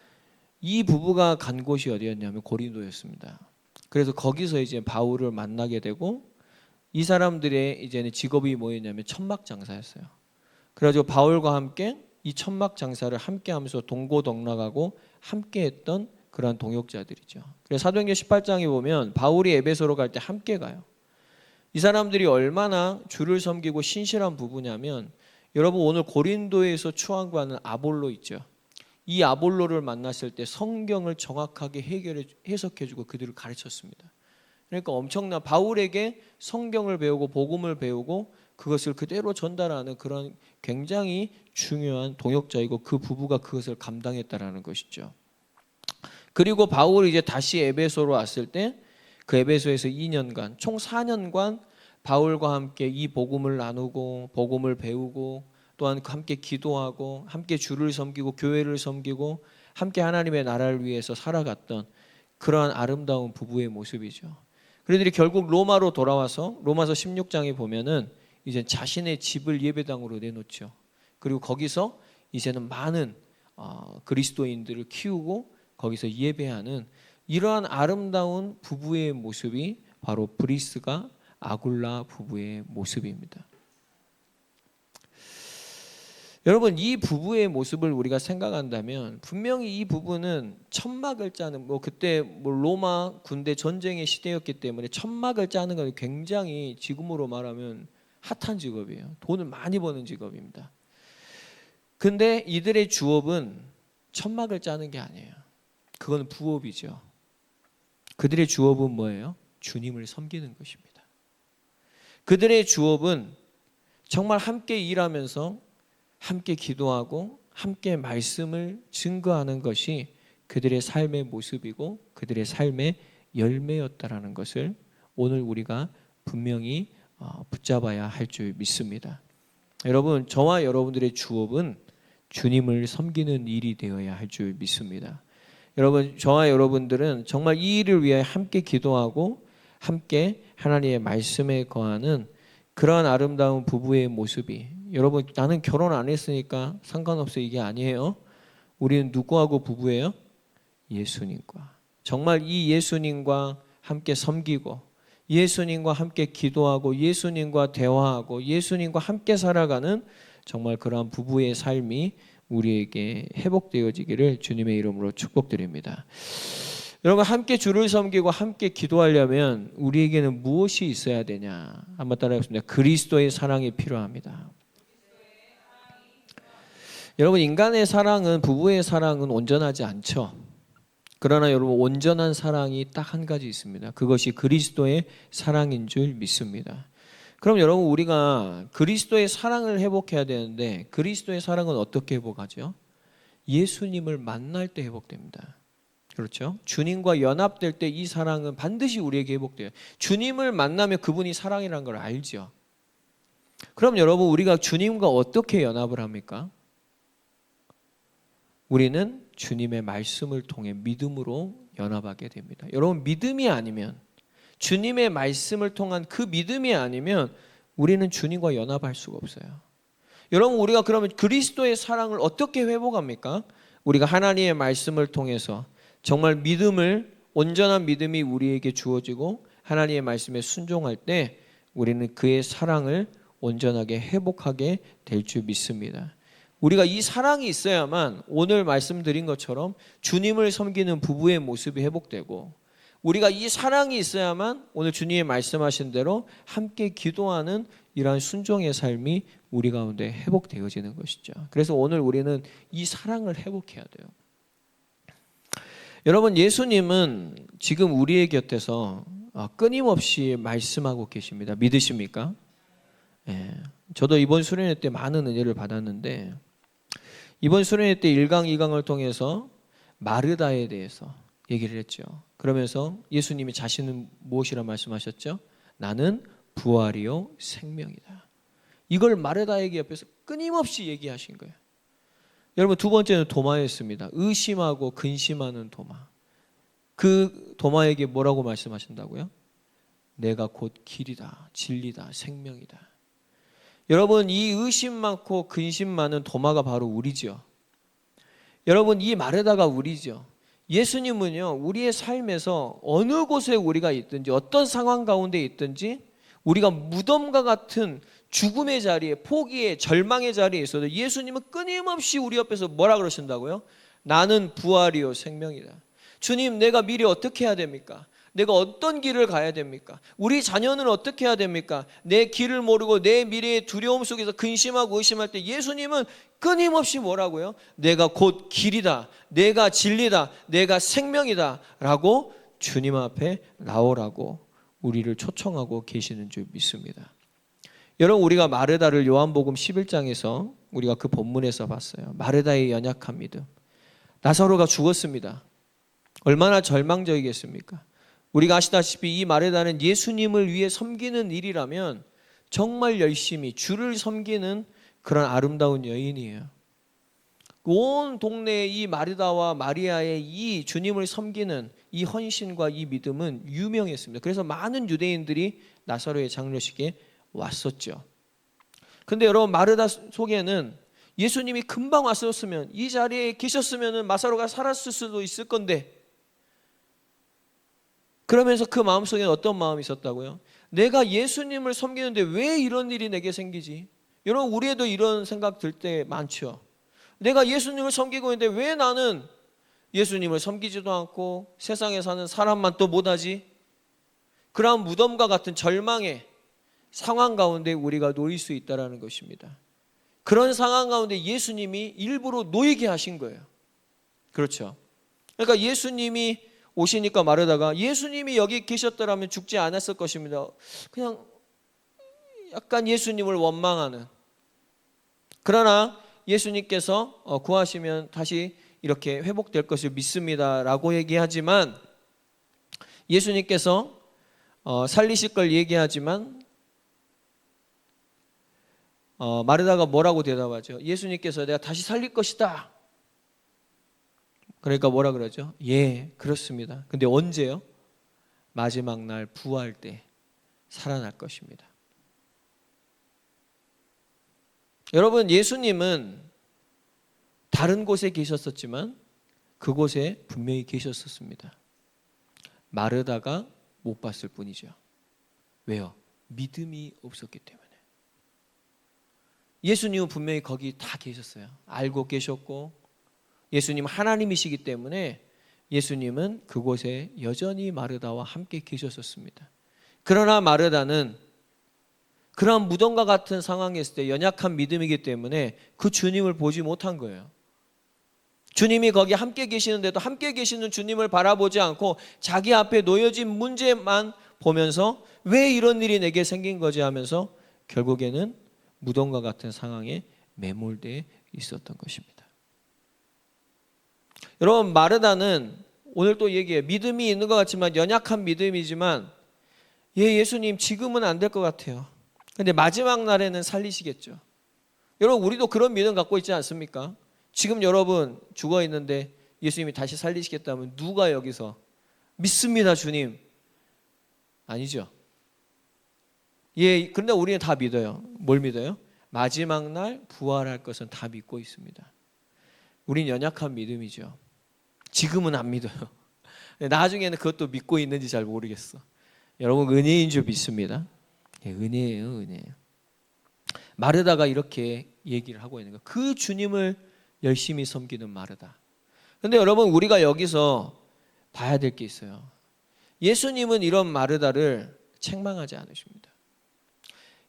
이 부부가 간 곳이 어디였냐면 고린도였습니다. 그래서 거기서 이제 바울을 만나게 되고 이 사람들의 이제는 직업이 뭐였냐면 천막 장사였어요. 그래가지고 바울과 함께 이 천막 장사를 함께 하면서 동고동락하고 함께 했던 그러한 동역자들이죠. 그래서 사도행전 18장에 보면 바울이 에베소로 갈 때 함께 가요. 이 사람들이 얼마나 주를 섬기고 신실한 부부냐면 여러분 오늘 고린도에서 추앙받는 아볼로 있죠. 이 아볼로를 만났을 때 성경을 정확하게 해석해주고 그들을 가르쳤습니다. 그러니까 엄청난 바울에게 성경을 배우고 복음을 배우고 그것을 그대로 전달하는 그런 굉장히 중요한 동역자이고 그 부부가 그것을 감당했다라는 것이죠. 그리고 바울이 이제 다시 에베소로 왔을 때 그 에베소에서 2년간 총 4년간 바울과 함께 이 복음을 나누고 복음을 배우고 또한 함께 기도하고 함께 주를 섬기고 교회를 섬기고 함께 하나님의 나라를 위해서 살아갔던 그러한 아름다운 부부의 모습이죠. 그들이 결국 로마로 돌아와서 로마서 16장에 보면은 이제 자신의 집을 예배당으로 내놓죠. 그리고 거기서 이제는 많은 그리스도인들을 키우고 거기서 예배하는 이러한 아름다운 부부의 모습이 바로 브리스가 아굴라 부부의 모습입니다. 여러분, 이 부부의 모습을 우리가 생각한다면 분명히 이 부부는 천막을 짜는, 그때 로마 군대 전쟁의 시대였기 때문에 천막을 짜는 건 굉장히 지금으로 말하면 핫한 직업이에요. 돈을 많이 버는 직업입니다. 근데 이들의 주업은 천막을 짜는 게 아니에요. 그건 부업이죠. 그들의 주업은 뭐예요? 주님을 섬기는 것입니다. 그들의 주업은 정말 함께 일하면서 함께 기도하고 함께 말씀을 증거하는 것이 그들의 삶의 모습이고 그들의 삶의 열매였다라는 것을 오늘 우리가 분명히 붙잡아야 할 줄 믿습니다. 여러분, 저와 여러분들의 주업은 주님을 섬기는 일이 되어야 할 줄 믿습니다. 여러분, 저와 여러분들은 정말 이 일을 위해 함께 기도하고 함께 하나님의 말씀에 거하는 그러한 아름다운 부부의 모습이, 여러분, 나는 결혼 안 했으니까 상관없어, 이게 아니에요. 우리는 누구하고 부부예요? 예수님과. 정말 이 예수님과 함께 섬기고 예수님과 함께 기도하고 예수님과 대화하고 예수님과 함께 살아가는 정말 그러한 부부의 삶이 우리에게 회복되어지기를 주님의 이름으로 축복드립니다. 여러분, 함께 주를 섬기고 함께 기도하려면 우리에게는 무엇이 있어야 되냐? 한번 따라해보겠습니다. 그리스도의 사랑이 필요합니다. 여러분, 인간의 사랑은, 부부의 사랑은 온전하지 않죠. 그러나 여러분, 온전한 사랑이 딱 한 가지 있습니다. 그것이 그리스도의 사랑인 줄 믿습니다. 그럼 여러분, 우리가 그리스도의 사랑을 회복해야 되는데 그리스도의 사랑은 어떻게 회복하죠? 예수님을 만날 때 회복됩니다. 그렇죠? 주님과 연합될 때 이 사랑은 반드시 우리에게 회복돼요. 주님을 만나면 그분이 사랑이라는 걸 알죠. 그럼 여러분, 우리가 주님과 어떻게 연합을 합니까? 우리는 주님의 말씀을 통해 믿음으로 연합하게 됩니다. 여러분, 믿음이 아니면, 주님의 말씀을 통한 그 믿음이 아니면 우리는 주님과 연합할 수가 없어요. 여러분, 우리가 그러면 그리스도의 사랑을 어떻게 회복합니까? 우리가 하나님의 말씀을 통해서 정말 믿음을, 온전한 믿음이 우리에게 주어지고 하나님의 말씀에 순종할 때 우리는 그의 사랑을 온전하게 회복하게 될 줄 믿습니다. 우리가 이 사랑이 있어야만 오늘 말씀드린 것처럼 주님을 섬기는 부부의 모습이 회복되고, 우리가 이 사랑이 있어야만 오늘 주님이 말씀하신 대로 함께 기도하는 이러한 순종의 삶이 우리 가운데 회복되어지는 것이죠. 그래서 오늘 우리는 이 사랑을 회복해야 돼요. 여러분, 예수님은 지금 우리의 곁에서 끊임없이 말씀하고 계십니다. 믿으십니까? 예. 저도 이번 수련회 때 많은 은혜를 받았는데, 이번 수련회 때 1강, 2강을 통해서 마르다에 대해서 얘기를 했죠. 그러면서 예수님이 자신은 무엇이라 말씀하셨죠? 나는 부활이요 생명이다. 이걸 마르다에게 옆에서 끊임없이 얘기하신 거예요. 여러분, 두 번째는 도마였습니다. 의심하고 근심하는 도마. 그 도마에게 뭐라고 말씀하신다고요? 내가 곧 길이다, 진리다, 생명이다. 여러분, 이 의심 많고 근심 많은 도마가 바로 우리죠. 여러분, 이 마르다가 우리죠. 예수님은요, 우리의 삶에서 어느 곳에 우리가 있든지 어떤 상황 가운데 있든지 우리가 무덤과 같은 죽음의 자리에, 포기의, 절망의 자리에 있어도 예수님은 끊임없이 우리 옆에서 뭐라 그러신다고요? 나는 부활이요 생명이다. 주님, 내가 미래 어떻게 해야 됩니까? 내가 어떤 길을 가야 됩니까? 우리 자녀는 어떻게 해야 됩니까? 내 길을 모르고 내 미래의 두려움 속에서 근심하고 의심할 때 예수님은 끊임없이 뭐라고요? 내가 곧 길이다, 내가 진리다, 내가 생명이다 라고 주님 앞에 나오라고 우리를 초청하고 계시는 줄 믿습니다. 여러분, 우리가 마르다를 요한복음 11장에서 우리가 그 본문에서 봤어요. 마르다의 연약한 믿음. 나사로가 죽었습니다. 얼마나 절망적이겠습니까? 우리가 아시다시피 이 마르다는 예수님을 위해 섬기는 일이라면 정말 열심히 주를 섬기는 그런 아름다운 여인이에요. 온 동네에 이 마르다와 마리아의 이 주님을 섬기는 이 헌신과 이 믿음은 유명했습니다. 그래서 많은 유대인들이 나사로의 장례식에 왔었죠. 근데 여러분, 마르다 속에는 예수님이 금방 왔었으면, 이 자리에 계셨으면 나사로가 살았을 수도 있을 건데, 그러면서 그 마음속에 어떤 마음이 있었다고요? 내가 예수님을 섬기는데 왜 이런 일이 내게 생기지? 여러분 우리에도 이런 생각 들 때 많죠. 내가 예수님을 섬기고 있는데 왜 나는 예수님을 섬기지도 않고 세상에 사는 사람만 또 못하지? 그러한 무덤과 같은 절망의 상황 가운데 우리가 놓일 수 있다는 것입니다. 그런 상황 가운데 예수님이 일부러 놓이게 하신 거예요. 그렇죠. 그러니까 예수님이 오시니까 마르다가 예수님이 여기 계셨더라면 죽지 않았을 것입니다. 그냥 약간 예수님을 원망하는. 그러나 예수님께서 구하시면 다시 이렇게 회복될 것을 믿습니다 라고 얘기하지만, 예수님께서 살리실 걸 얘기하지만 마르다가 뭐라고 대답하죠? 예수님께서 내가 다시 살릴 것이다. 그러니까 뭐라 그러죠? 예, 그렇습니다. 근데 언제요? 마지막 날 부활 때 살아날 것입니다. 여러분, 예수님은 다른 곳에 계셨었지만 그곳에 분명히 계셨었습니다. 마르다가 못 봤을 뿐이죠. 왜요? 믿음이 없었기 때문에. 예수님은 분명히 거기 다 계셨어요. 알고 계셨고 예수님 하나님이시기 때문에 예수님은 그곳에 여전히 마르다와 함께 계셨었습니다. 그러나 마르다는 그런 무덤과 같은 상황에 있을 때 연약한 믿음이기 때문에 그 주님을 보지 못한 거예요. 주님이 거기 함께 계시는데도 함께 계시는 주님을 바라보지 않고 자기 앞에 놓여진 문제만 보면서 왜 이런 일이 내게 생긴 거지 하면서 결국에는 무덤과 같은 상황에 매몰되어 있었던 것입니다. 여러분, 마르다는 오늘 또 얘기해요. 믿음이 있는 것 같지만 연약한 믿음이지만 예수님 지금은 안 될 것 같아요. 근데 마지막 날에는 살리시겠죠. 여러분, 우리도 그런 믿음 갖고 있지 않습니까? 지금 여러분 죽어 있는데 예수님이 다시 살리시겠다면 누가 여기서 믿습니다 주님, 아니죠. 그런데 우리는 다 믿어요. 뭘 믿어요? 마지막 날 부활할 것은 다 믿고 있습니다. 우린 연약한 믿음이죠. 지금은 안 믿어요. 나중에는 그것도 믿고 있는지 잘 모르겠어. 여러분, 은혜인 줄 믿습니다. 은혜예요, 은혜예요. 마르다가 이렇게 얘기를 하고 있는 거예요. 그 주님을 열심히 섬기는 마르다. 그런데 여러분, 우리가 여기서 봐야 될 게 있어요. 예수님은 이런 마르다를 책망하지 않으십니다.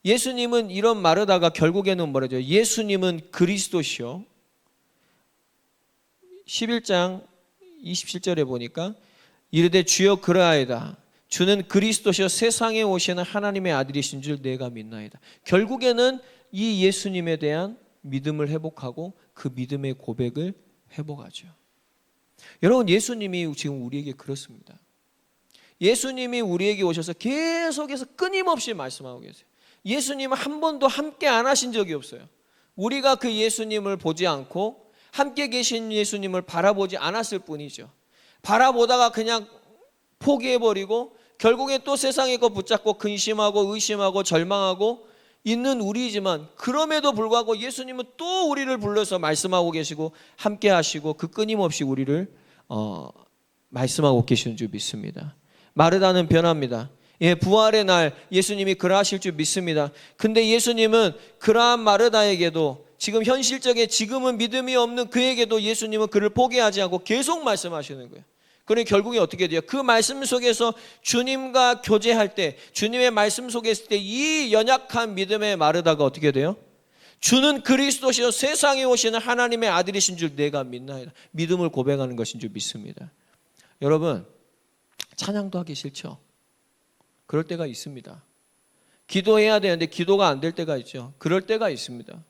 예수님은 이런 마르다가 결국에는 뭐라죠? 예수님은 그리스도시요. 11장 27절에 보니까 이르되 주여 그러하이다. 주는 그리스도시요 세상에 오시는 하나님의 아들이신 줄 내가 믿나이다. 결국에는 이 예수님에 대한 믿음을 회복하고 그 믿음의 고백을 회복하죠. 여러분, 예수님이 지금 우리에게 그렇습니다. 예수님이 우리에게 오셔서 계속해서 끊임없이 말씀하고 계세요. 예수님은 한 번도 함께 안 하신 적이 없어요. 우리가 그 예수님을 보지 않고 함께 계신 예수님을 바라보지 않았을 뿐이죠. 바라보다가 그냥 포기해버리고 결국에 또 세상의 것 붙잡고 근심하고 의심하고 절망하고 있는 우리지만, 그럼에도 불구하고 예수님은 또 우리를 불러서 말씀하고 계시고 함께 하시고 그 끊임없이 우리를 말씀하고 계시는 줄 믿습니다. 마르다는 변합니다. 부활의 날 예수님이 그러하실 줄 믿습니다. 근데 예수님은 그러한 마르다에게도 지금 현실적인 지금은 믿음이 없는 그에게도 예수님은 그를 포기하지 않고 계속 말씀하시는 거예요. 그러니 결국에 어떻게 돼요? 그 말씀 속에서 주님과 교제할 때, 주님의 말씀 속에 있을 때 이 연약한 믿음의 마르다가 어떻게 돼요? 주는 그리스도시요 세상에 오시는 하나님의 아들이신 줄 내가 믿나이다. 믿음을 고백하는 것인 줄 믿습니다. 여러분, 찬양도 하기 싫죠? 그럴 때가 있습니다. 기도해야 되는데 기도가 안 될 때가 있죠. 그럴 때가 있습니다.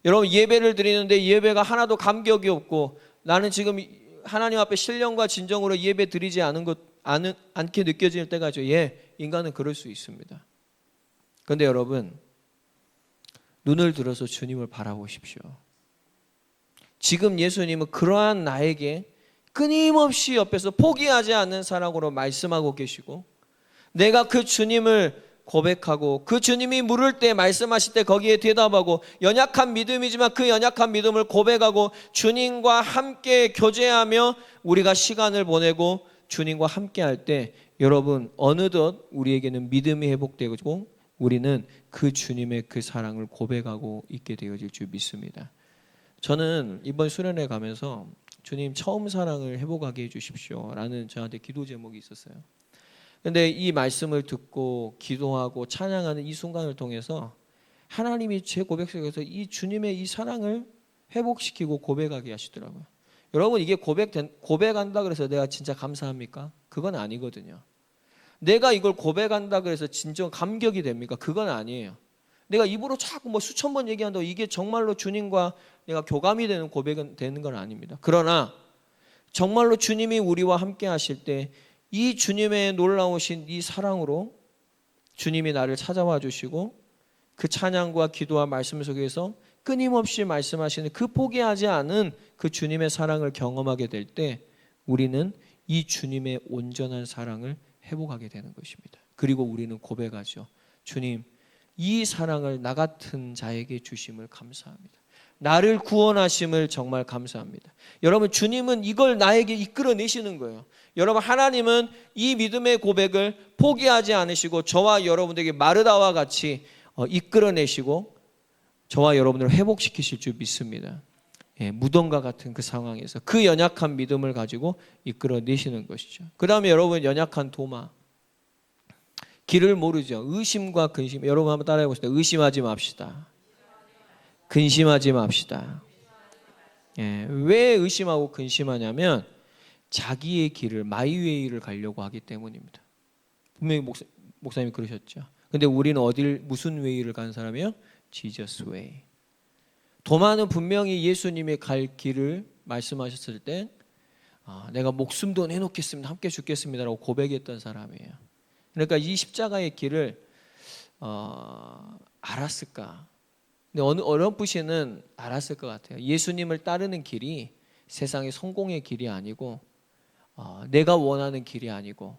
여러분, 예배를 드리는데 예배가 하나도 감격이 없고 나는 지금 하나님 앞에 신령과 진정으로 예배 드리지 않게 느껴질 때가 있죠. 인간은 그럴 수 있습니다. 그런데 여러분, 눈을 들어서 주님을 바라보십시오. 지금 예수님은 그러한 나에게 끊임없이 옆에서 포기하지 않는 사랑으로 말씀하고 계시고, 내가 그 주님을 고백하고 그 주님이 물을 때 말씀하실 때 거기에 대답하고, 연약한 믿음이지만 그 연약한 믿음을 고백하고 주님과 함께 교제하며 우리가 시간을 보내고 주님과 함께 할 때 여러분, 어느덧 우리에게는 믿음이 회복되고 우리는 그 주님의 그 사랑을 고백하고 있게 되어질 줄 믿습니다. 저는 이번 수련회 가면서 주님 처음 사랑을 회복하게 해주십시오 라는 저한테 기도 제목이 있었어요. 근데 이 말씀을 듣고 기도하고 찬양하는 이 순간을 통해서 하나님이 제 고백 속에서 이 주님의 이 사랑을 회복시키고 고백하게 하시더라고요. 여러분, 이게 고백한다 그래서 내가 진짜 감사합니까? 그건 아니거든요. 내가 이걸 고백한다 그래서 진정 감격이 됩니까? 그건 아니에요. 내가 입으로 자꾸 뭐 수천 번 얘기한다고 이게 정말로 주님과 내가 교감이 되는 고백은 되는 건 아닙니다. 그러나 정말로 주님이 우리와 함께 하실 때 이 주님의 놀라우신 이 사랑으로 주님이 나를 찾아와 주시고 그 찬양과 기도와 말씀 속에서 끊임없이 말씀하시는 그 포기하지 않은 그 주님의 사랑을 경험하게 될 때 우리는 이 주님의 온전한 사랑을 회복하게 되는 것입니다. 그리고 우리는 고백하죠. 주님, 이 사랑을 나 같은 자에게 주심을 감사합니다. 나를 구원하심을 정말 감사합니다. 여러분, 주님은 이걸 나에게 이끌어내시는 거예요. 여러분, 하나님은 이 믿음의 고백을 포기하지 않으시고 저와 여러분들에게 마르다와 같이 이끌어내시고 저와 여러분을 회복시키실 줄 믿습니다. 무덤과 같은 그 상황에서 그 연약한 믿음을 가지고 이끌어내시는 것이죠. 그 다음에 여러분, 연약한 도마, 길을 모르죠. 의심과 근심. 여러분 한번 따라해 보시다. 의심하지 맙시다. 근심하지 맙시다. 왜 의심하고 근심하냐면 자기의 길을, 마이웨이를 가려고 하기 때문입니다. 분명히 목사님이 그러셨죠. 근데 우리는 무슨 웨이를 가는 사람이에요? Jesus way. 도마는 분명히 예수님이 갈 길을 말씀하셨을 때 내가 목숨도 내놓겠습니다. 함께 죽겠습니다라고 고백했던 사람이에요. 그러니까 이 십자가의 길을 알았을까? 근데 어렴풋이는 알았을 것 같아요. 예수님을 따르는 길이 세상의 성공의 길이 아니고 내가 원하는 길이 아니고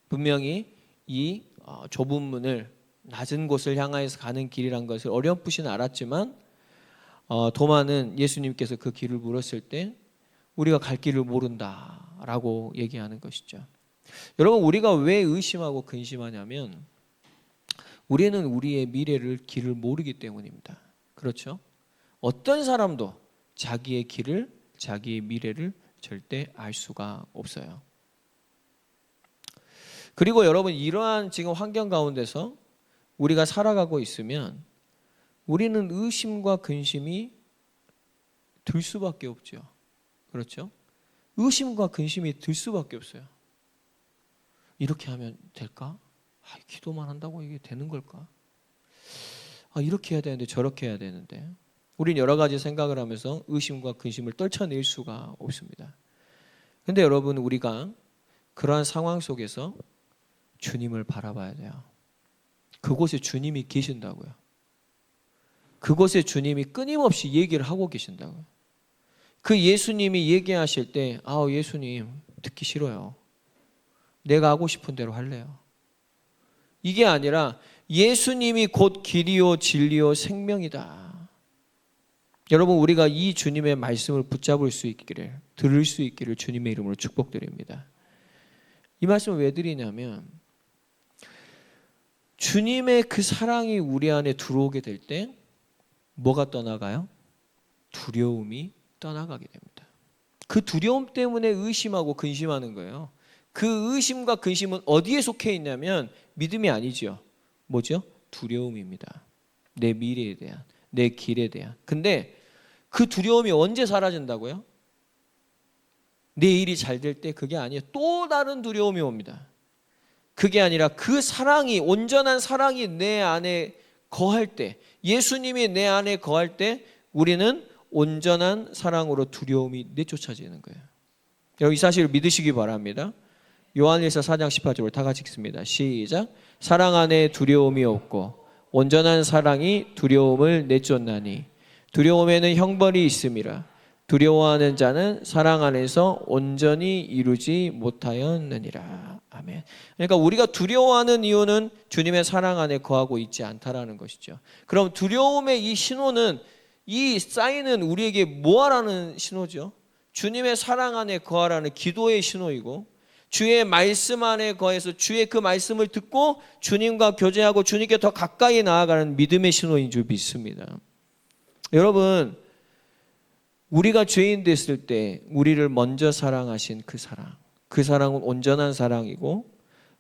분명히 이 좁은 문을 낮은 곳을 향하여서 가는 길이란 것을 어렴풋이는 알았지만 도마는 예수님께서 그 길을 물었을 때 우리가 갈 길을 모른다라고 얘기하는 것이죠. 여러분, 우리가 왜 의심하고 근심하냐면 우리는 우리의 미래를 길을 모르기 때문입니다. 그렇죠? 어떤 사람도 자기의 길을, 자기의 미래를 절대 알 수가 없어요. 그리고 여러분, 이러한 지금 환경 가운데서 우리가 살아가고 있으면 우리는 의심과 근심이 들 수밖에 없죠. 그렇죠? 의심과 근심이 들 수밖에 없어요. 이렇게 하면 될까? 기도만 한다고 이게 되는 걸까? 이렇게 해야 되는데 저렇게 해야 되는데 우린 여러 가지 생각을 하면서 의심과 근심을 떨쳐낼 수가 없습니다. 그런데 여러분, 우리가 그러한 상황 속에서 주님을 바라봐야 돼요. 그곳에 주님이 계신다고요. 그곳에 주님이 끊임없이 얘기를 하고 계신다고요. 그 예수님이 얘기하실 때 예수님 듣기 싫어요. 내가 하고 싶은 대로 할래요. 이게 아니라 예수님이 곧 길이요 진리요 생명이다. 여러분, 우리가 이 주님의 말씀을 붙잡을 수 있기를, 들을 수 있기를 주님의 이름으로 축복드립니다. 이 말씀을 왜 드리냐면 주님의 그 사랑이 우리 안에 들어오게 될 때 뭐가 떠나가요? 두려움이 떠나가게 됩니다. 그 두려움 때문에 의심하고 근심하는 거예요. 그 의심과 근심은 어디에 속해 있냐면 믿음이 아니죠. 뭐죠? 두려움입니다. 내 미래에 대한, 내 길에 대한. 근데 그 두려움이 언제 사라진다고요? 내 일이 잘 될 때 그게 아니에요. 또 다른 두려움이 옵니다. 그게 아니라 그 사랑이, 온전한 사랑이 내 안에 거할 때, 예수님이 내 안에 거할 때 우리는 온전한 사랑으로 두려움이 내쫓아지는 거예요. 여러분, 이 사실을 믿으시기 바랍니다. 요한일서 4장 18절을 다 같이 읽습니다. 시작. 사랑 안에 두려움이 없고 온전한 사랑이 두려움을 내쫓나니 두려움에는 형벌이 있음이라. 두려워하는 자는 사랑 안에서 온전히 이루지 못하였느니라. 아멘. 그러니까 우리가 두려워하는 이유는 주님의 사랑 안에 거하고 있지 않다라는 것이죠. 그럼 두려움의 이 신호는, 이 사인은 우리에게 뭐하라는 신호죠? 주님의 사랑 안에 거하라는 기도의 신호이고, 주의 말씀 안에 거해서 주의 그 말씀을 듣고 주님과 교제하고 주님께 더 가까이 나아가는 믿음의 신호인 줄 믿습니다. 여러분, 우리가 죄인 됐을 때 우리를 먼저 사랑하신 그 사랑, 그 사랑은 온전한 사랑이고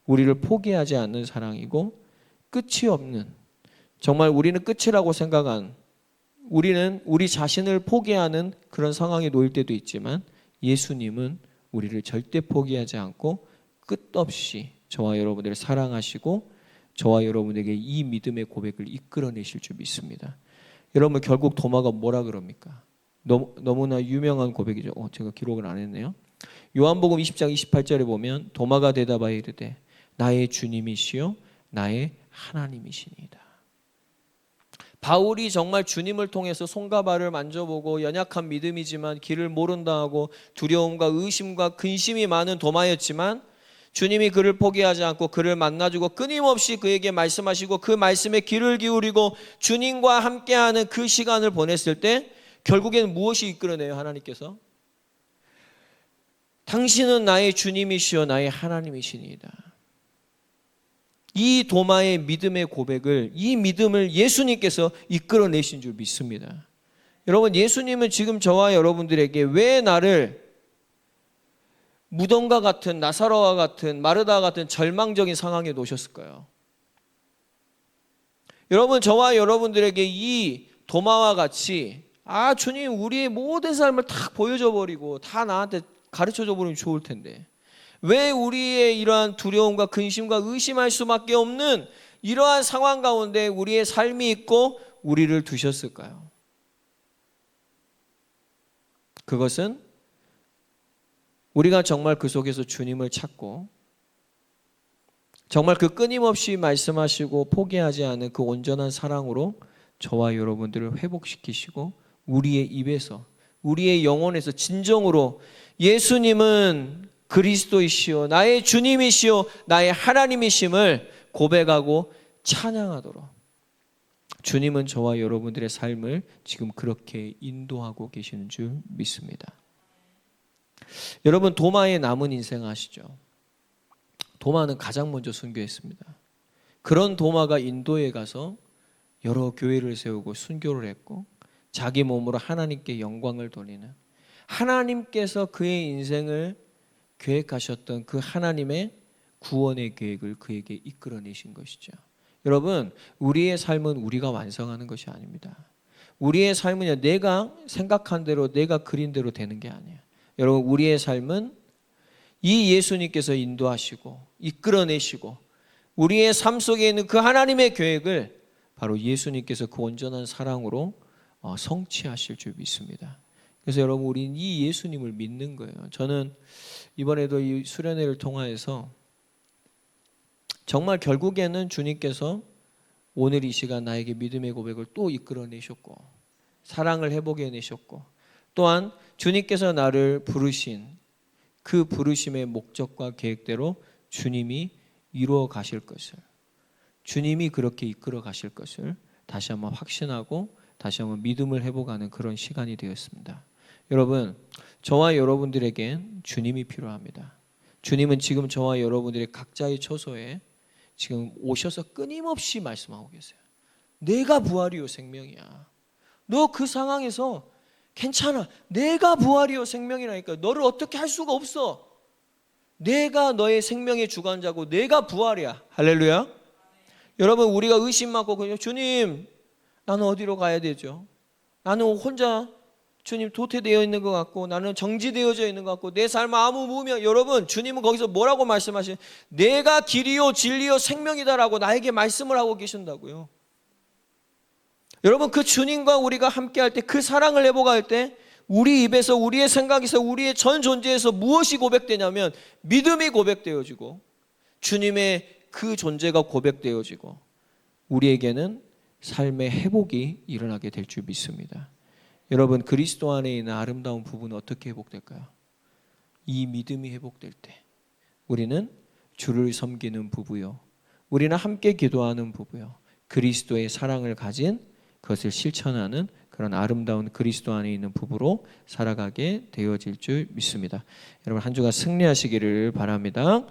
우리를 포기하지 않는 사랑이고 끝이 없는, 정말 우리는 끝이라고 생각한, 우리는 우리 자신을 포기하는 그런 상황에 놓일 때도 있지만 예수님은 우리를 절대 포기하지 않고 끝없이 저와 여러분들을 사랑하시고 저와 여러분에게 이 믿음의 고백을 이끌어내실 줄 믿습니다. 여러분, 결국 도마가 뭐라 그럽니까? 너무나 유명한 고백이죠. 제가 기록을 안 했네요. 요한복음 20장 28절에 보면 도마가 대답하여 이르되 나의 주님이시요 나의 하나님이시니이다. 바울이 정말 주님을 통해서 손과 발을 만져보고 연약한 믿음이지만 길을 모른다 하고 두려움과 의심과 근심이 많은 도마였지만 주님이 그를 포기하지 않고 그를 만나주고 끊임없이 그에게 말씀하시고 그 말씀에 귀를 기울이고 주님과 함께하는 그 시간을 보냈을 때 결국에는 무엇이 이끌어내요? 하나님께서 당신은 나의 주님이시여 나의 하나님이시니이다. 이 도마의 믿음의 고백을, 이 믿음을 예수님께서 이끌어내신 줄 믿습니다. 여러분, 예수님은 지금 저와 여러분들에게 왜 나를 무덤과 같은, 나사로와 같은, 마르다와 같은 절망적인 상황에 놓으셨을까요? 여러분, 저와 여러분들에게 이 도마와 같이 주님 우리의 모든 삶을 다 보여줘 버리고 다 나한테 가르쳐줘 버리면 좋을 텐데 왜 우리의 이러한 두려움과 근심과 의심할 수밖에 없는 이러한 상황 가운데 우리의 삶이 있고 우리를 두셨을까요? 그것은 우리가 정말 그 속에서 주님을 찾고 정말 그 끊임없이 말씀하시고 포기하지 않은 그 온전한 사랑으로 저와 여러분들을 회복시키시고 우리의 입에서, 우리의 영혼에서 진정으로 예수님은 그리스도이시오 나의 주님이시오 나의 하나님이심을 고백하고 찬양하도록 주님은 저와 여러분들의 삶을 지금 그렇게 인도하고 계시는 줄 믿습니다. 여러분, 도마의 남은 인생 아시죠? 도마는 가장 먼저 순교했습니다. 그런 도마가 인도에 가서 여러 교회를 세우고 순교를 했고 자기 몸으로 하나님께 영광을 돌리는, 하나님께서 그의 인생을 계획하셨던 그 하나님의 구원의 계획을 그에게 이끌어내신 것이죠. 여러분, 우리의 삶은 우리가 완성하는 것이 아닙니다. 우리의 삶은 내가 생각한 대로, 내가 그린 대로 되는 게 아니에요. 여러분, 우리의 삶은 이 예수님께서 인도하시고 이끌어내시고 우리의 삶 속에 있는 그 하나님의 계획을 바로 예수님께서 그 온전한 사랑으로 성취하실 줄 믿습니다. 그래서 여러분, 우리는 이 예수님을 믿는 거예요. 저는 이번에도 이 수련회를 통하여서 정말 결국에는 주님께서 오늘 이 시간 나에게 믿음의 고백을 또 이끌어내셨고 사랑을 회복해 내셨고 또한 주님께서 나를 부르신 그 부르심의 목적과 계획대로 주님이 이루어 가실 것을, 주님이 그렇게 이끌어 가실 것을 다시 한번 확신하고 다시 한번 믿음을 회복하는 그런 시간이 되었습니다. 여러분, 저와 여러분들에겐 주님이 필요합니다. 주님은 지금 저와 여러분들의 각자의 처소에 지금 오셔서 끊임없이 말씀하고 계세요. 내가 부활이요 생명이야. 너 그 상황에서 괜찮아. 내가 부활이요 생명이라니까. 너를 어떻게 할 수가 없어. 내가 너의 생명의 주관자고 내가 부활이야. 할렐루야. 여러분, 우리가 의심 많고 주님 나는 어디로 가야 되죠? 나는 혼자 주님 도태되어 있는 것 같고 나는 정지되어져 있는 것 같고 내 삶 아무 무명. 여러분, 주님은 거기서 뭐라고 말씀하시는? 내가 길이요 진리요 생명이다라고 나에게 말씀을 하고 계신다고요. 여러분, 그 주님과 우리가 함께할 때, 그 사랑을 회복할 때 우리 입에서, 우리의 생각에서, 우리의 전 존재에서 무엇이 고백되냐면 믿음이 고백되어지고 주님의 그 존재가 고백되어지고 우리에게는 삶의 회복이 일어나게 될 줄 믿습니다. 여러분, 그리스도 안에 있는 아름다운 부분은 어떻게 회복될까요? 이 믿음이 회복될 때 우리는 주를 섬기는 부부요, 우리는 함께 기도하는 부부요, 그리스도의 사랑을 가진 그것을 실천하는 그런 아름다운 그리스도 안에 있는 부부로 살아가게 되어질 줄 믿습니다. 여러분 한 주간 승리하시기를 바랍니다.